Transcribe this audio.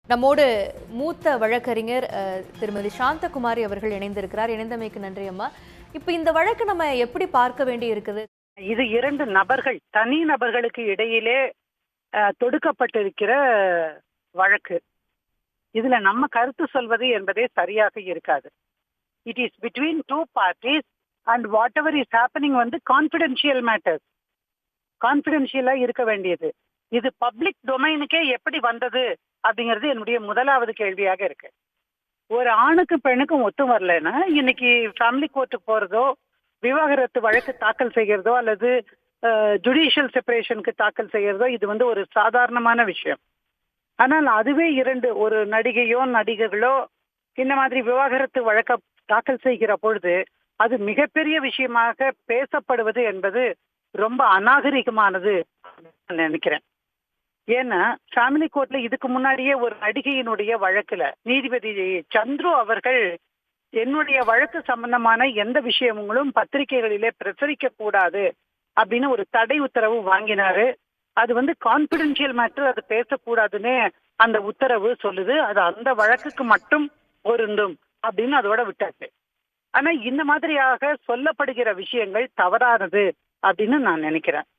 நம்மோடு மூத்த வழக்கறிஞர் திருமதி சாந்தகுமாரி அவர்கள் இணைந்திருக்கிறார். இணைந்தமைக்கு நன்றி அம்மா. இப்ப இந்த வழக்கு நம்ம எப்படி பார்க்க வேண்டி இருக்குது? இது இரண்டு நபர்கள், தனி நபர்களுக்கு இடையிலே தொடுக்கப்பட்டிருக்கிற வழக்கு. இதுல நம்ம கருத்து சொல்வது என்பதே சரியாக இருக்காது. It is between two parties and whatever is happening confidential matters. கான்பிடென்ஷியலா இருக்க வேண்டியது. இது பப்ளிக் டொமைனுக்கே எப்படி வந்தது அப்படிங்கிறது என்னுடைய முதலாவது கேள்வியாக இருக்கு. ஒரு ஆணுக்கு பெண்ணுக்கும் ஒத்து வரலன்னா இன்னைக்கு ஃபேமிலி கோர்ட்டுக்கு போறதோ, விவாகரத்து வழக்கு தாக்கல் செய்கிறதோ அல்லது ஜுடிஷியல் செப்பரேஷனுக்கு தாக்கல் செய்கிறதோ இது ஒரு சாதாரணமான விஷயம். ஆனால் அதுவே ஒரு நடிகையோ நடிகர்களோ இந்த மாதிரி விவாகரத்து வழக்க தாக்கல் செய்கிற பொழுது அது மிகப்பெரிய விஷயமாக பேசப்படுவது என்பது ரொம்ப அநாகரிகமானது நினைக்கிறேன். ஏன்னா ஃபேமிலி கோர்ட்ல இதுக்கு முன்னாடியே ஒரு நடிகையினுடைய வழக்குல நீதிபதி சந்துரு அவர்கள் என்னுடைய வழக்கு சம்பந்தமான எந்த விஷயங்களும் பத்திரிகைகளிலே பிரசுரிக்க கூடாது அப்படின்னு ஒரு தடை உத்தரவு வாங்கினாரு. அது கான்பிடென்ஷியல் மேட்டர், அது பேசக்கூடாதுன்னு அந்த உத்தரவு சொல்லுது. அது அந்த வழக்குக்கு மட்டும் பொருந்தும் அப்படின்னு அதோட விட்டாச்சு. ஆனா இந்த மாதிரியாக சொல்லப்படுகிற விஷயங்கள் தவறானது அப்படின்னு நான் நினைக்கிறேன்.